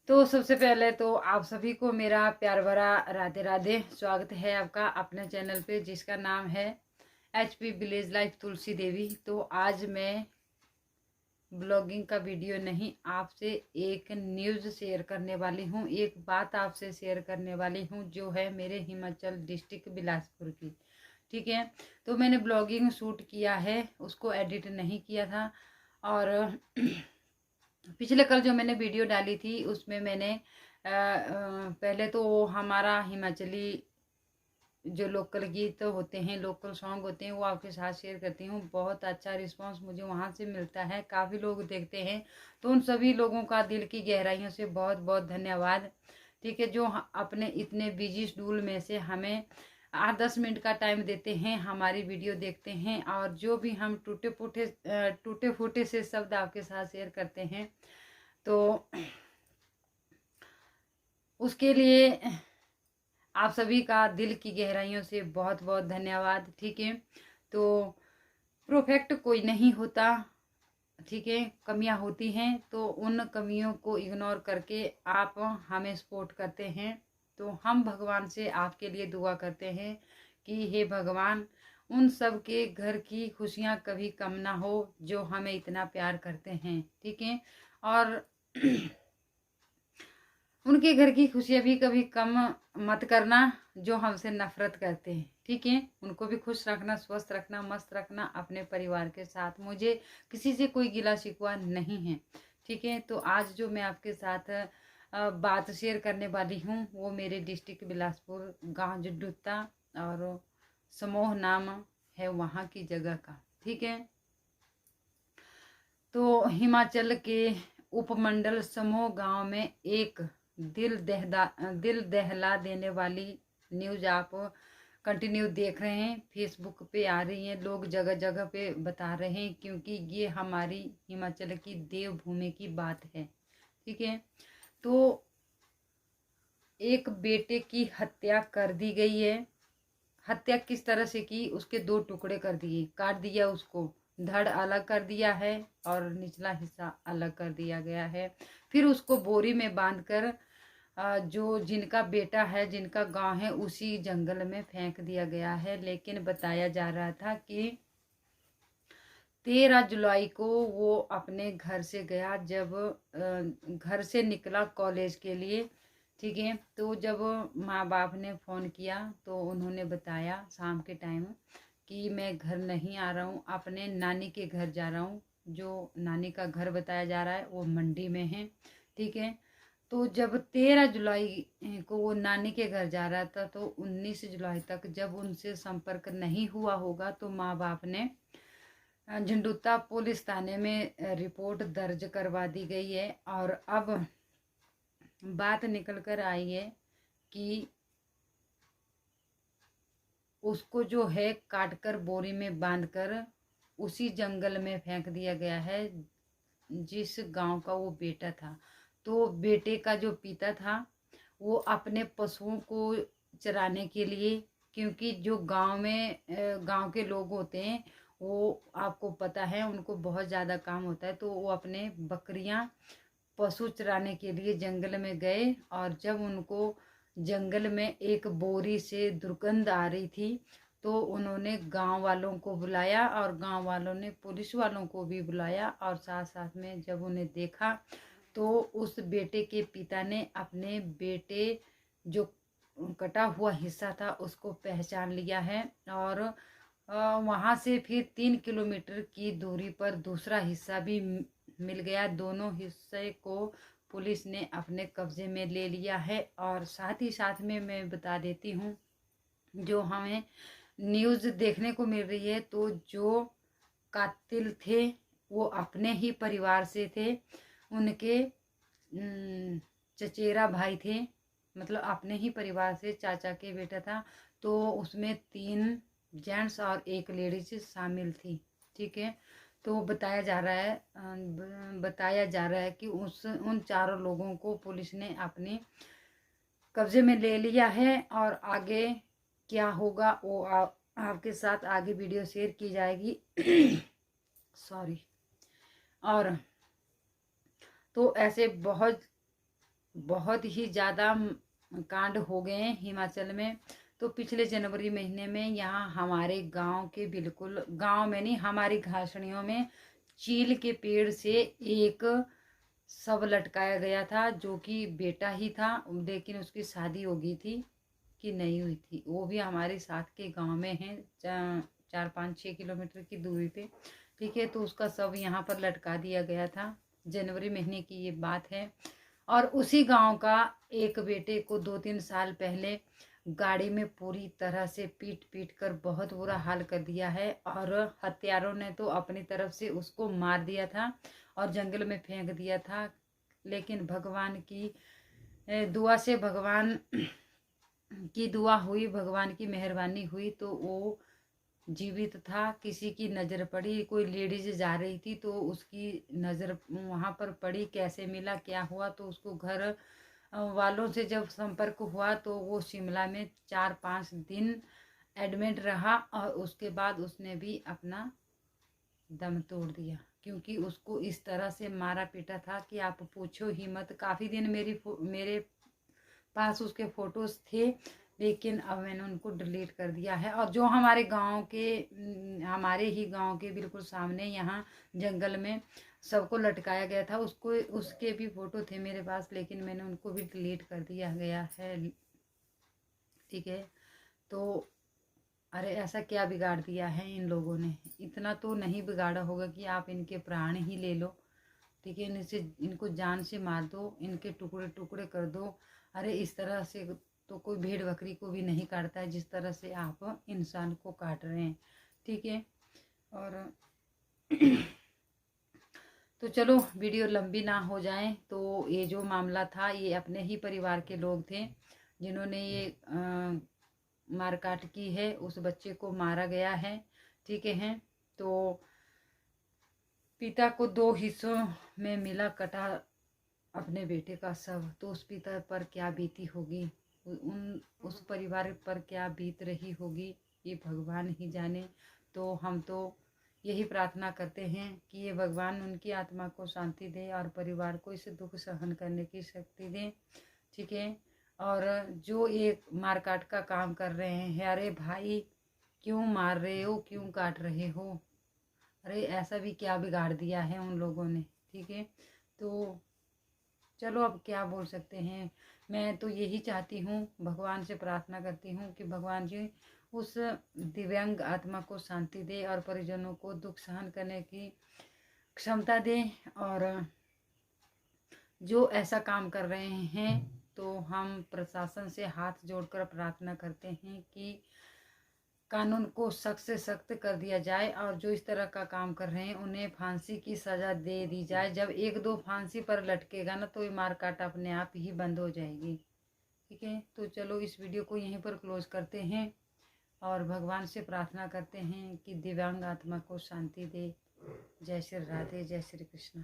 तो सबसे पहले तो आप सभी को मेरा प्यार भरा राधे राधे। स्वागत है आपका अपने चैनल पे जिसका नाम है HP village life Tulsi Devi. तो आज मैं ब्लॉगिंग का वीडियो नहीं, आपसे एक न्यूज़ शेयर करने वाली हूँ। एक बात आपसे शेयर करने वाली हूँ जो है मेरे हिमाचल डिस्ट्रिक्ट बिलासपुर की। ठीक है, तो मैंने ब्लॉगिंग शूट किया है, उसको एडिट नहीं किया था। और पिछले कल जो मैंने वीडियो डाली थी उसमें मैंने पहले तो हमारा हिमाचली जो लोकल गीत होते हैं, लोकल सॉन्ग होते हैं, वो आपके साथ शेयर करती हूँ। बहुत अच्छा रिस्पांस मुझे वहाँ से मिलता है, काफ़ी लोग देखते हैं। तो उन सभी लोगों का दिल की गहराइयों से बहुत बहुत धन्यवाद। ठीक है, जो अपने इतने बिजी शेड्यूल में से हमें 8-10 मिनट का टाइम देते हैं, हमारी वीडियो देखते हैं, और जो भी हम टूटे फूटे से शब्द आपके साथ शेयर करते हैं, तो उसके लिए आप सभी का दिल की गहराइयों से बहुत बहुत धन्यवाद। ठीक है, तो परफेक्ट कोई नहीं होता। ठीक है, कमियां होती हैं, तो उन कमियों को इग्नोर करके आप हमें सपोर्ट करते हैं। तो हम भगवान से आपके लिए दुआ करते हैं कि हे भगवान, उन सब के घर की खुशियां कभी कम ना हो जो हमें इतना प्यार करते हैं। ठीक है, और उनके घर की खुशियां भी कभी कम मत करना जो हमसे नफरत करते हैं। ठीक है, उनको भी खुश रखना, स्वस्थ रखना, मस्त रखना अपने परिवार के साथ। मुझे किसी से कोई गिला शिकवा नहीं है। ठीक है, तो आज जो मैं आपके साथ बात शेयर करने वाली हूँ वो मेरे डिस्ट्रिक्ट बिलासपुर, गांव जुड्डुत्ता, और समोह नाम है वहाँ की जगह का। ठीक है, तो हिमाचल के उपमंडल समोह गांव में एक दिल दहला देने वाली न्यूज आप कंटिन्यू देख रहे हैं, फेसबुक पे आ रही है, लोग जगह जगह पे बता रहे हैं, क्योंकि ये हमारी हिमाचल की देवभूमि की बात है। ठीक है, तो एक बेटे की हत्या कर दी गई है। हत्या किस तरह से की, उसके 2 टुकड़े कर दिए, काट दिया, उसको धड़ अलग कर दिया है और निचला हिस्सा अलग कर दिया गया है। फिर उसको बोरी में बांधकर जो जिनका बेटा है, जिनका गांव है, उसी जंगल में फेंक दिया गया है। लेकिन बताया जा रहा था कि 13 जुलाई को वो अपने घर से गया, जब घर से निकला कॉलेज के लिए। ठीक है, तो जब माँ बाप ने फ़ोन किया तो उन्होंने बताया शाम के टाइम कि मैं घर नहीं आ रहा हूँ, अपने नानी के घर जा रहा हूँ। जो नानी का घर बताया जा रहा है वो मंडी में है। ठीक है, तो जब 13 जुलाई को वो नानी के घर जा रहा था, तो 19 जुलाई तक जब उनसे संपर्क नहीं हुआ होगा, तो माँ बाप ने झंडुता पुलिस थाने में रिपोर्ट दर्ज करवा दी गई है। और अब बात निकल कर आई है कि उसको जो है काट कर बोरी में बांधकर उसी जंगल में फेंक दिया गया है जिस गांव का वो बेटा था। तो बेटे का जो पिता था वो अपने पशुओं को चराने के लिए, क्योंकि जो गांव के लोग होते हैं, वो आपको पता है उनको बहुत ज़्यादा काम होता है, तो वो अपने बकरियां पशु चराने के लिए जंगल में गए। और जब उनको जंगल में एक बोरी से दुर्गंध आ रही थी, तो उन्होंने गांव वालों को बुलाया और गांव वालों ने पुलिस वालों को भी बुलाया। और साथ साथ में जब उन्हें देखा, तो उस बेटे के पिता ने अपने बेटे जो कटा हुआ हिस्सा था उसको पहचान लिया है। और वहाँ से फिर 3 किलोमीटर की दूरी पर दूसरा हिस्सा भी मिल गया। दोनों हिस्से को पुलिस ने अपने कब्जे में ले लिया है। और साथ ही साथ में मैं बता देती हूँ, जो हमें न्यूज़ देखने को मिल रही है, तो जो कातिल थे वो अपने ही परिवार से थे, उनके चचेरा भाई थे, मतलब अपने ही परिवार से चाचा के बेटा था। तो उसमें 3 जेंट्स और 1 लेडीज शामिल थी। ठीक है, तो बताया जा रहा है कि उन चारों लोगों को पुलिस ने अपने कब्जे में ले लिया है। और आगे क्या होगा वो आपके साथ आगे वीडियो शेयर की जाएगी। सॉरी। और तो ऐसे बहुत बहुत ही ज़्यादा कांड हो गए हैं हिमाचल में। तो पिछले जनवरी महीने में यहाँ हमारे गांव के, बिल्कुल गांव में नहीं, हमारी घासनियों में चील के पेड़ से एक शव लटकाया गया था, जो कि बेटा ही था, लेकिन उसकी शादी हो गई थी कि नहीं हुई थी। वो भी हमारे साथ के गांव में है, 4-5-6 किलोमीटर की दूरी पे। ठीक है, तो उसका शव यहाँ पर लटका दिया गया था। जनवरी महीने की ये बात है। और उसी गांव का एक बेटे को 2-3 साल पहले गाड़ी में पूरी तरह से पीट पीट कर बहुत बुरा हाल कर दिया है। और हत्यारों ने तो अपनी तरफ से उसको मार दिया था और जंगल में फेंक दिया था। लेकिन भगवान की दुआ से, भगवान की दुआ हुई, भगवान की मेहरबानी हुई, तो वो जीवित था। किसी की नज़र पड़ी, कोई लेडीज जा रही थी तो उसकी नज़र वहाँ पर पड़ी। कैसे मिला, क्या हुआ, तो उसको घर वालों से जब संपर्क हुआ तो वो शिमला में 4-5 दिन एडमिट रहा और उसके बाद उसने भी अपना दम तोड़ दिया, क्योंकि उसको इस तरह से मारा पीटा था कि आप पूछो ही मत। काफ़ी दिन मेरे पास उसके फोटोज थे, लेकिन अब मैंने उनको डिलीट कर दिया है। और जो हमारे गांव के, हमारे ही गांव के बिल्कुल सामने यहाँ जंगल में सबको लटकाया गया था, उसको, उसके भी फोटो थे मेरे पास, लेकिन मैंने उनको भी डिलीट कर दिया गया है। ठीक है, तो अरे ऐसा क्या बिगाड़ दिया है इन लोगों ने? इतना तो नहीं बिगाड़ा होगा कि आप इनके प्राण ही ले लो। ठीक है, इनको जान से मार दो, इनके टुकड़े टुकड़े कर दो। अरे इस तरह से तो कोई भेड़ बकरी को भी नहीं काटता है जिस तरह से आप इंसान को काट रहे हैं। ठीक है, और तो चलो वीडियो लंबी ना हो जाए, तो ये जो मामला था ये अपने ही परिवार के लोग थे जिन्होंने ये मारकाट की है। उस बच्चे को मारा गया है। ठीक है, तो पिता को 2 हिस्सों में मिला कटा अपने बेटे का शव, तो उस पिता पर क्या बीती होगी, उस परिवार पर क्या बीत रही होगी, ये भगवान ही जाने। तो हम तो यही प्रार्थना करते हैं कि ये भगवान उनकी आत्मा को शांति दे और परिवार को इस दुख सहन करने की शक्ति दे। ठीक है, और जो ये मारकाट का काम कर रहे हैं, अरे भाई क्यों मार रहे हो, क्यों काट रहे हो? अरे ऐसा भी क्या बिगाड़ दिया है उन लोगों ने? ठीक है, तो चलो अब क्या बोल सकते हैं। मैं तो यही चाहती हूँ, भगवान से प्रार्थना करती हूँ कि भगवान जी उस दिव्यांग आत्मा को शांति दे और परिजनों को दुख सहन करने की क्षमता दे। और जो ऐसा काम कर रहे हैं, तो हम प्रशासन से हाथ जोड़कर प्रार्थना करते हैं कि कानून को सख्त से सख्त कर दिया जाए और जो इस तरह का काम कर रहे हैं उन्हें फांसी की सज़ा दे दी जाए। जब 1-2 फांसी पर लटकेगा ना, तो ये मारकाट अपने आप ही बंद हो जाएगी। ठीक है, तो चलो इस वीडियो को यहीं पर क्लोज करते हैं और भगवान से प्रार्थना करते हैं कि दिव्यांग आत्मा को शांति दे। जय श्री राधे, जय श्री कृष्ण।